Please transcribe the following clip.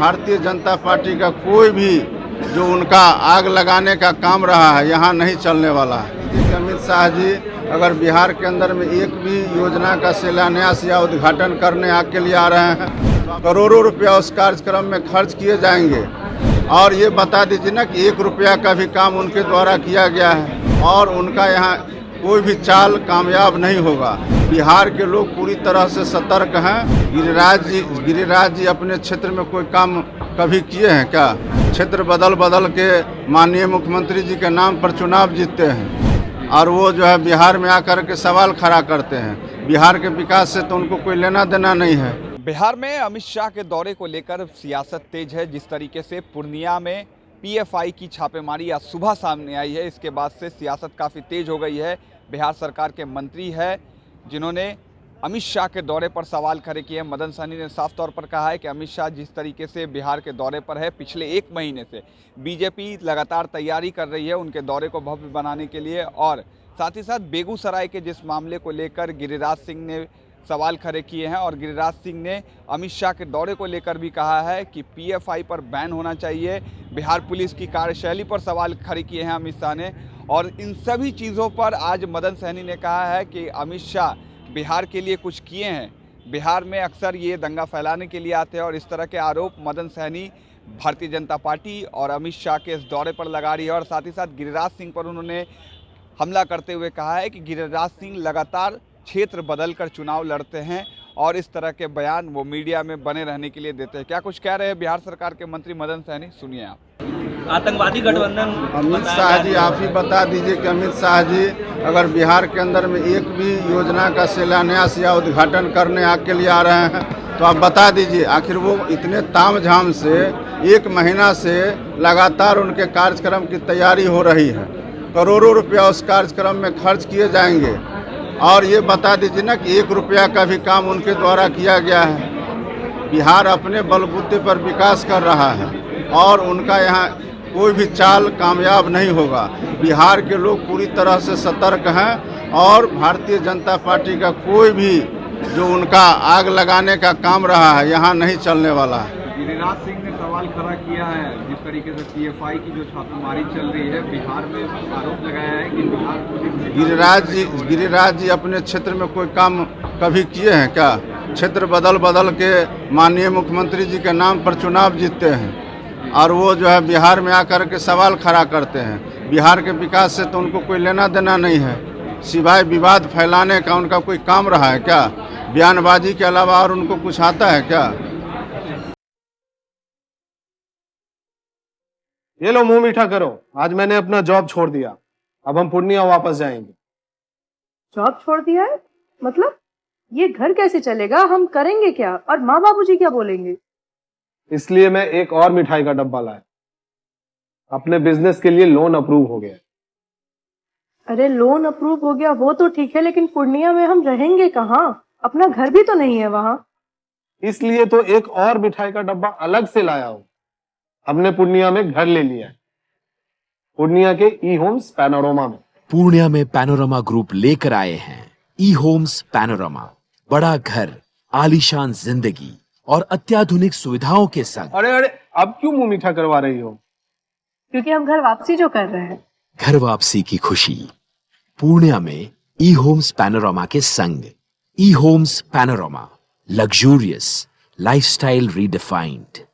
Bharatiya Janata party का कोई भी जो उनका आग लगाने का काम रहा है यहाँ नहीं चलने वाला है। अमित शाह जी अगर बिहार के अंदर में एक भी योजना का शिलान्यास या उद्घाटन करने के लिए आ रहे हैं तो करोड़ों रुपया उस कार्यक्रम में खर्च किए जाएंगे। और ये बता दीजिए ना कि 1 रुपया का भी काम उनके द्वारा किया गया है और उनका यहाँ कोई भी चाल कामयाब नहीं होगा। बिहार के लोग पूरी तरह से सतर्क हैं। गिरिराज जी अपने क्षेत्र में कोई काम कभी किए हैं क्या? क्षेत्र बदल के माननीय मुख्यमंत्री जी के नाम पर चुनाव जीतते हैं और वो जो है बिहार में आकर के सवाल खड़ा करते हैं। बिहार के विकास से तो उनको कोई लेना देना नहीं है। बिहार में अमित शाह के दौरे को लेकर सियासत तेज है। जिस तरीके से पूर्णिया में पीएफआई की छापेमारी आज सुबह सामने आई है, इसके बाद से सियासत काफ़ी तेज हो गई है। बिहार सरकार के मंत्री है जिन्होंने अमित शाह के दौरे पर सवाल खड़े किए। मदन सहनी ने साफ तौर पर कहा है कि अमित शाह जिस तरीके से बिहार के दौरे पर है, पिछले 1 महीने से बीजेपी लगातार तैयारी कर रही है उनके दौरे को भव्य बनाने के लिए। और साथ ही साथ बेगूसराय के जिस मामले को लेकर गिरिराज सिंह ने सवाल खड़े किए हैं और गिरिराज सिंह ने अमित शाह के दौरे को लेकर भी कहा है कि पीएफआई पर बैन होना चाहिए। बिहार पुलिस की कार्यशैली पर सवाल खड़े किए हैं अमित शाह ने। और इन सभी चीज़ों पर आज मदन सहनी ने कहा है कि अमित शाह बिहार के लिए कुछ किए हैं। बिहार में अक्सर ये दंगा फैलाने के लिए आते हैं और इस तरह के आरोप मदन सहनी भारतीय जनता पार्टी और अमित शाह के इस दौरे पर लगा रही है। और साथ ही साथ गिरिराज सिंह पर उन्होंने हमला करते हुए कहा है कि गिरिराज सिंह लगातार क्षेत्र बदलकर चुनाव लड़ते हैं और इस तरह के बयान वो मीडिया में बने रहने के लिए देते हैं। क्या कुछ कह रहे हैं बिहार सरकार के मंत्री मदन सहनी, सुनिए आप। आतंकवादी गठबंधन अमित शाह जी, आप ही बता दीजिए कि अमित शाह जी अगर बिहार के अंदर में एक भी योजना का शिलान्यास या उद्घाटन करने के लिए आ रहे हैं तो आप बता दीजिए। आखिर वो इतने तामझाम से 1 महीना से लगातार उनके कार्यक्रम की तैयारी हो रही है, करोड़ों रुपया उस कार्यक्रम में खर्च किए जाएंगे। और ये बता दीजिए ना कि 1 रुपया का भी काम उनके द्वारा किया गया है। बिहार अपने बलबूते पर विकास कर रहा है और उनका यहाँ कोई भी चाल कामयाब नहीं होगा। बिहार के लोग पूरी तरह से सतर्क हैं और भारतीय जनता पार्टी का कोई भी जो उनका आग लगाने का काम रहा है यहाँ नहीं चलने वाला है। गिरिराज सिंह ने सवाल खड़ा किया है जिस तरीके से पीएफआई की जो छापेमारी चल रही है बिहार में, आरोप लगाया है कि बिहार पुलिस। गिरिराज जी अपने क्षेत्र में कोई काम कभी किए हैं क्या? क्षेत्र बदल के माननीय मुख्यमंत्री जी के नाम पर चुनाव जीतते हैं और वो जो है बिहार में आकर के सवाल खड़ा करते हैं। बिहार के विकास से तो उनको कोई लेना देना नहीं है, सिवाय विवाद फैलाने का उनका कोई काम रहा है क्या? बयानबाजी के अलावा और उनको कुछ आता है क्या? ये लो मुंह मीठा करो, आज मैंने अपना जॉब छोड़ दिया, अब हम पूर्णिया वापस जाएंगे। जॉब छोड़ दिया है? मतलब ये घर कैसे चलेगा? हम करेंगे क्या और माँ बाबूजी क्या बोलेंगे? इसलिए मैं एक और मिठाई का डब्बा लाया। अपने बिजनेस के लिए लोन अप्रूव हो गया। अरे लोन अप्रूव हो गया वो तो ठीक है, लेकिन पूर्णिया में हम रहेंगे कहाँ? अपना घर भी तो नहीं है वहाँ। इसलिए तो एक और मिठाई का डब्बा अलग से लाया हूँ। हमने पूर्णिया में घर ले लिया है, पूर्णिया के ई होम्स पैनोरमा में। पूर्णिया में पैनोरमा ग्रुप लेकर आए हैं ई होम्स पैनोरमा। बड़ा घर, आलीशान जिंदगी और अत्याधुनिक सुविधाओं के संग। अरे अब क्यों मुंह मीठा करवा रही हो? क्योंकि हम घर वापसी जो कर रहे हैं। घर वापसी की खुशी पूर्णिया में ई होम्स पैनोरमा के संग। E homes panorama, luxurious lifestyle redefined.